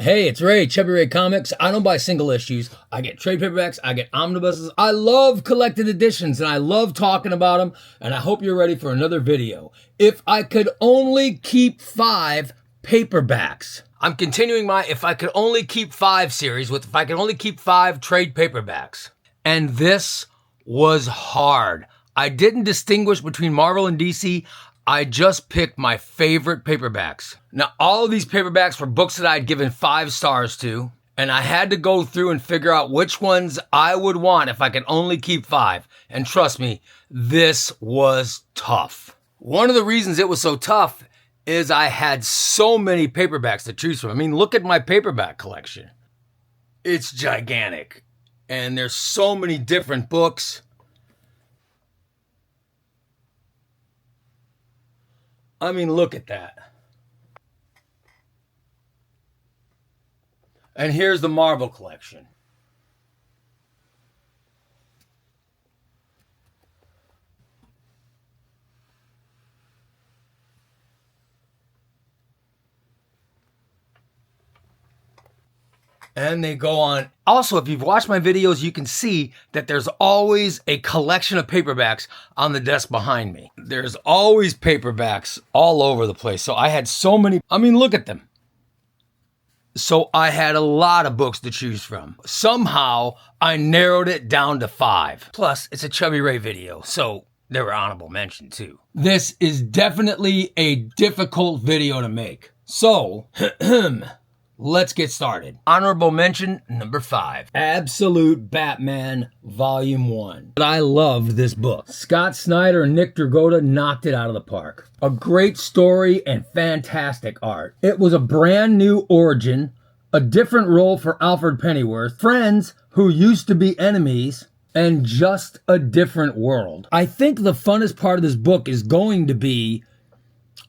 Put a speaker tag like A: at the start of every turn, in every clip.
A: Hey, it's Ray, ChubbyRay Comics. I don't buy single issues. I get trade paperbacks. I get omnibuses. I love collected editions, and I love talking about them, and I hope you're ready for another video. If I could only keep 5 paperbacks. I'm continuing my If I Could Only Keep 5 series with If I Could Only Keep 5 trade paperbacks. And this was hard. I didn't distinguish between Marvel and DC. I just picked my favorite paperbacks. Now, all of these paperbacks were books that I'd given 5 stars to, and I had to go through and figure out which ones I would want if I could only keep 5. And trust me, this was tough. One of the reasons it was so tough is I had so many paperbacks to choose from. I mean, look at my paperback collection. It's gigantic, and there's so many different books. I mean, look at that. And here's the Marvel collection. And they go on. Also, if you've watched my videos, you can see that there's always a collection of paperbacks on the desk behind me. There's always paperbacks all over the place. So I had so many. I mean, look at them. So I had a lot of books to choose from. Somehow, I narrowed it down to 5. Plus, it's a Chubby Ray video, so there were honorable mention too. This is definitely a difficult video to make. So, let's get started. Honorable mention number 5. Absolute Batman Volume 1. But I loved this book. Scott Snyder and Nick Drozdova knocked it out of the park. A great story and fantastic art. It was a brand new origin, a different role for Alfred Pennyworth, friends who used to be enemies, and just a different world. I think the funnest part of this book is going to be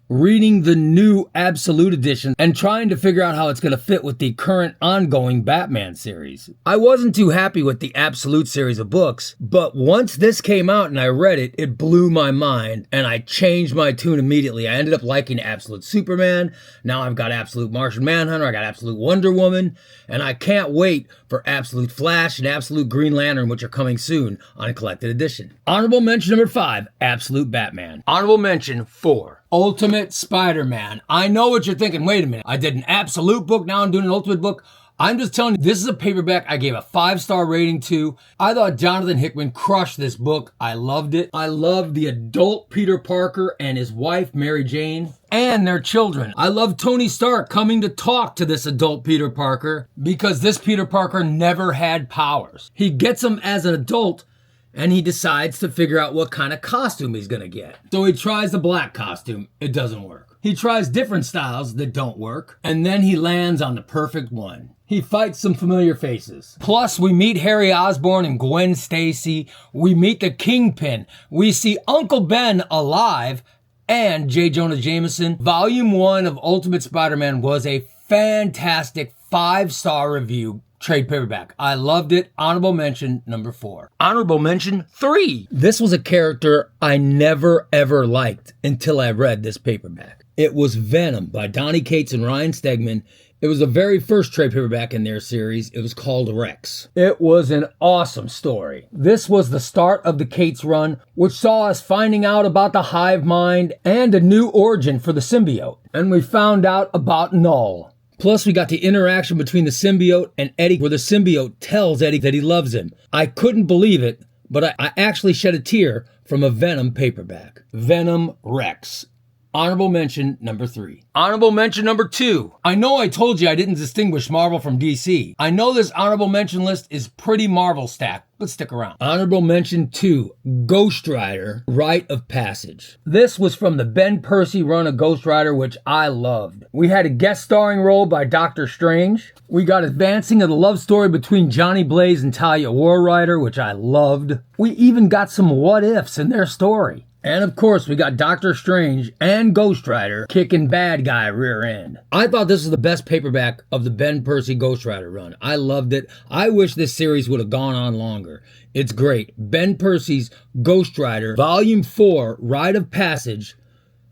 A: reading the new Absolute Edition and trying to figure out how it's going to fit with the current ongoing Batman series. I wasn't too happy with the Absolute series of books, but once this came out and I read it, it blew my mind and I changed my tune immediately. I ended up liking Absolute Superman. Now I've got Absolute Martian Manhunter. I got Absolute Wonder Woman, and I can't wait for Absolute Flash and Absolute Green Lantern, which are coming soon on a collected edition. Honorable mention number 5, Absolute Batman. Honorable mention 4, Ultimate Spider-Man. I know what you're thinking. Wait a minute. I did an Absolute book. Now I'm doing an Ultimate book. I'm just telling you, this is a paperback I gave a 5-star rating to. I thought Jonathan Hickman crushed this book. I loved it. I loved the adult Peter Parker and his wife, Mary Jane, and their children. I love Tony Stark coming to talk to this adult Peter Parker because this Peter Parker never had powers. He gets them as an adult, and he decides to figure out what kind of costume he's gonna get. So he tries the black costume. It doesn't work. He tries different styles that don't work, and then he lands on the perfect one. He fights some familiar faces. Plus, we meet Harry Osborn and Gwen Stacy. We meet the Kingpin. We see Uncle Ben alive and J. Jonah Jameson. Volume 1 of Ultimate Spider-Man was a fantastic 5-star review trade paperback. I loved it. Honorable mention number 4. Honorable mention 3. This was a character I never ever liked until I read this paperback. It was Venom by Donny Cates and Ryan Stegman. It was the very first trade paperback in their series. It was called Rex. It was an awesome story. This was the start of the Cates run, which saw us finding out about the hive mind and a new origin for the symbiote. And we found out about Null. Plus, we got the interaction between the symbiote and Eddie, where the symbiote tells Eddie that he loves him. I couldn't believe it, but I actually shed a tear from a Venom paperback. Venom Rex. Honorable mention number 3. Honorable mention number 2. I know I told you I didn't distinguish Marvel from DC. I know this honorable mention list is pretty Marvel stacked, but stick around. Honorable mention 2, Ghost Rider, Rite of Passage. This was from the Ben Percy run of Ghost Rider, which I loved. We had a guest starring role by Doctor Strange. We got advancing of the love story between Johnny Blaze and Talia War Rider, which I loved. We even got some what ifs in their story. And of course, we got Doctor Strange and Ghost Rider kicking bad guy rear end. I thought this was the best paperback of the Ben Percy Ghost Rider run. I loved it. I wish this series would have gone on longer. It's great. Ben Percy's Ghost Rider, Volume 4, Rite of Passage.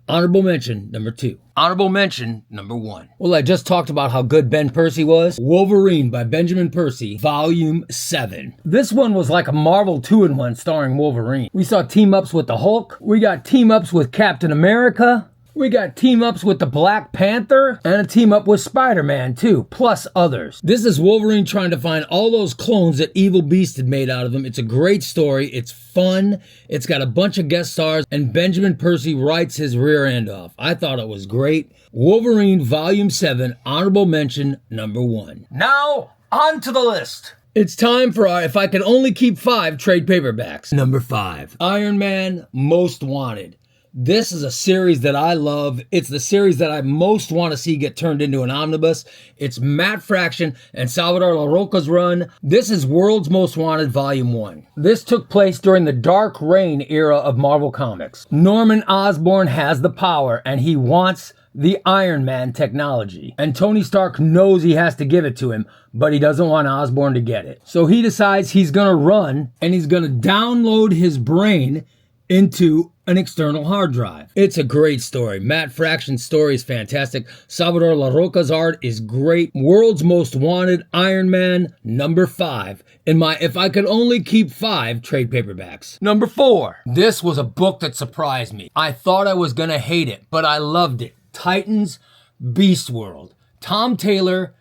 A: Honorable mention number 2. Honorable mention number 1. Well, I just talked about how good Ben Percy was. Wolverine by Benjamin Percy, Volume 7. This one was like a Marvel 2-in-1 starring Wolverine. We saw team-ups with the Hulk. We got team-ups with Captain America. We got team-ups with the Black Panther and a team-up with Spider-Man too, plus others. This is Wolverine trying to find all those clones that Evil Beast had made out of him. It's a great story. It's fun. It's got a bunch of guest stars, and Benjamin Percy writes his rear end off. I thought it was great. Wolverine Volume 7, honorable mention number 1. Now, on to the list. It's time for our If I Could Only Keep 5 trade paperbacks. Number 5, Iron Man Most Wanted. This is a series that I love. It's the series that I most want to see get turned into an omnibus. It's Matt Fraction and Salvador Larroca's run. This is World's Most Wanted Volume 1. This took place during the Dark Reign era of Marvel Comics. Norman Osborn has the power and he wants the Iron Man technology. And Tony Stark knows he has to give it to him, but he doesn't want Osborn to get it. So he decides he's going to run and he's going to download his brain into an external hard drive. It's a great story. Matt Fraction's story is fantastic. Salvador Larroca's art is great. World's Most Wanted, Iron Man, number 5 in my If I Could Only Keep 5 trade paperbacks. Number 4. This was a book that surprised me. I thought I was gonna hate it, but I loved it. Titans Beast World. Tom Taylor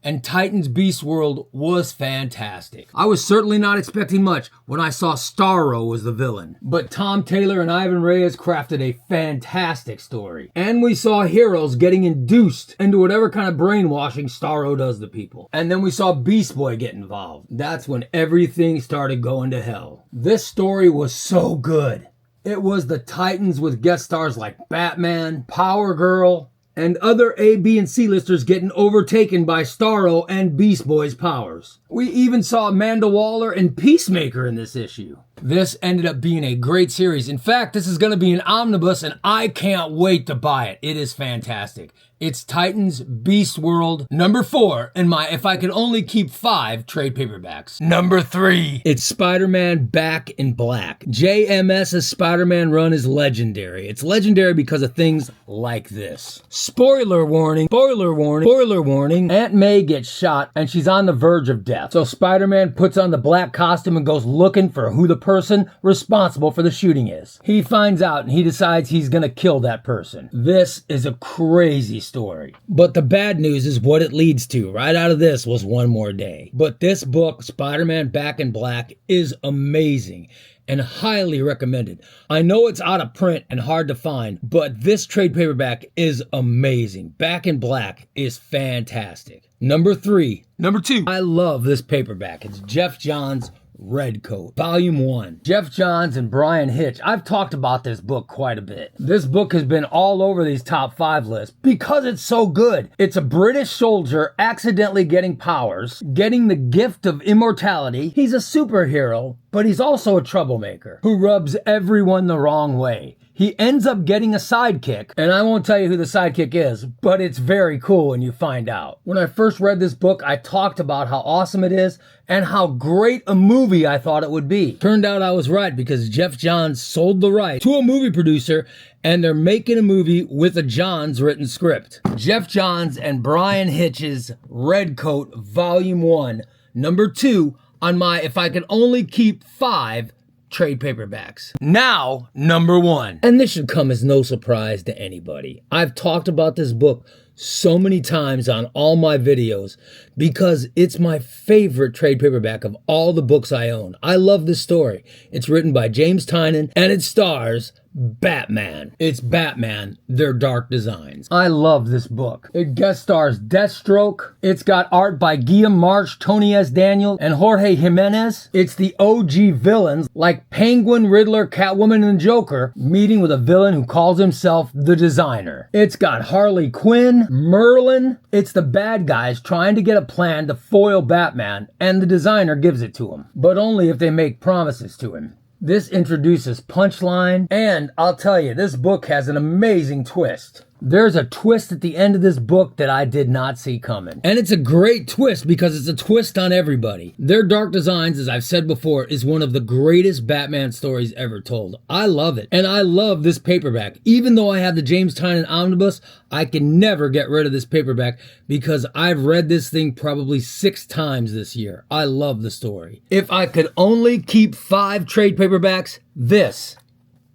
A: and Titans Beast World was fantastic. I was certainly not expecting much when I saw Starro was the villain. But Tom Taylor and Ivan Reyes crafted a fantastic story. And we saw heroes getting induced into whatever kind of brainwashing Starro does to people. And then we saw Beast Boy get involved. That's when everything started going to hell. This story was so good. It was the Titans with guest stars like Batman, Power Girl, and other A, B, and C listers getting overtaken by Starro and Beast Boy's powers. We even saw Amanda Waller and Peacemaker in this issue. This ended up being a great series. In fact, this is going to be an omnibus, and I can't wait to buy it. It is fantastic. It's Titans Beast World, number 4 in my If I Could Only Keep 5 trade paperbacks. Number 3. It's Spider-Man Back in Black. JMS's Spider-Man run is legendary. It's legendary because of things like this. Spoiler warning, spoiler warning, spoiler warning. Aunt May gets shot and she's on the verge of death. So Spider-Man puts on the black costume and goes looking for who the person responsible for the shooting is. He finds out and he decides he's gonna kill that person. This is a crazy story. But the bad news is what it leads to. Right out of this was One More Day. But this book, Spider-Man Back in Black, is amazing and highly recommended. I know it's out of print and hard to find, but this trade paperback is amazing. Back in Black is fantastic. Number 3. Number 2. I love this paperback. It's Geoff Johns' Red Coat, Volume 1. Geoff Johns and Bryan Hitch. I've talked about this book quite a bit. This book has been all over these top 5 lists because it's so good. It's a British soldier accidentally getting powers, getting the gift of immortality. He's a superhero, but he's also a troublemaker who rubs everyone the wrong way. He ends up getting a sidekick, and I won't tell you who the sidekick is, but it's very cool when you find out. When I first read this book, I talked about how awesome it is and how great a movie I thought it would be. Turned out I was right because Geoff Johns sold the right to a movie producer, and they're making a movie with a Johns written script. Geoff Johns and Bryan Hitch's Red Coat, Volume 1, number 2 on my If I Could Only Keep 5 trade paperbacks. Now, number 1. And this should come as no surprise to anybody. I've talked about this book so many times on all my videos because it's my favorite trade paperback of all the books I own. I love this story. It's written by James Tynion and it stars Batman. It's Batman, Their Dark Designs. I love this book. It guest stars Deathstroke. It's got art by Guillaume March, Tony S. Daniel, and Jorge Jimenez. It's the OG villains like Penguin, Riddler, Catwoman, and Joker meeting with a villain who calls himself the Designer. It's got Harley Quinn, Merlin. It's the bad guys trying to get a plan to foil Batman, and the Designer gives it to him, but only if they make promises to him. This introduces Punchline, and I'll tell you, this book has an amazing twist. There's a twist at the end of this book that I did not see coming. And it's a great twist because it's a twist on everybody. Their Dark Designs, as I've said before, is one of the greatest Batman stories ever told. I love it. And I love this paperback. Even though I have the James Tynion Omnibus, I can never get rid of this paperback because I've read this thing probably 6 times this year. I love the story. If I could only keep 5 trade paperbacks, this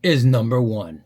A: is number 1.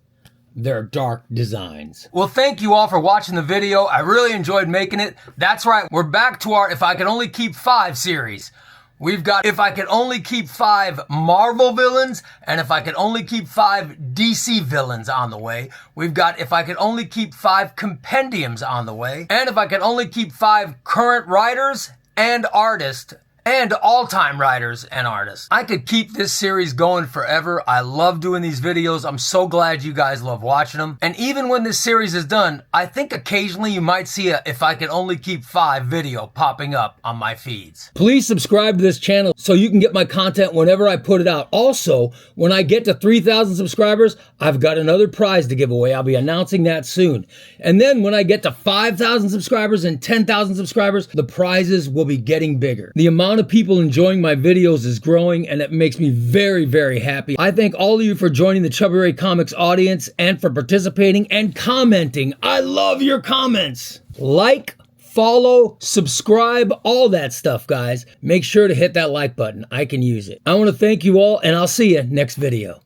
A: Their Dark Designs. Well, thank you all for watching the video. I really enjoyed making it. That's right, we're back to our If I Could Only Keep 5 series. We've got If I Could Only Keep 5 Marvel villains and If I Could Only Keep 5 DC villains on the way. We've got If I Could Only Keep 5 compendiums on the way. And If I Could Only Keep 5 current writers and artists and all-time writers and artists. I could keep this series going forever. I love doing these videos. I'm so glad you guys love watching them. And even when this series is done, I think occasionally you might see a If I Could Only Keep 5 video popping up on my feeds. Please subscribe to this channel so you can get my content whenever I put it out. Also, when I get to 3,000 subscribers, I've got another prize to give away. I'll be announcing that soon. And then when I get to 5,000 subscribers and 10,000 subscribers, the prizes will be getting bigger. The amount of people enjoying my videos is growing, and it makes me very, very happy. I thank all of you for joining the ChubbyRay Comics audience and for participating and commenting. I love your comments. Like, follow, subscribe, all that stuff, guys. Make sure to hit that like button. I can use it. I want to thank you all, and I'll see you next video.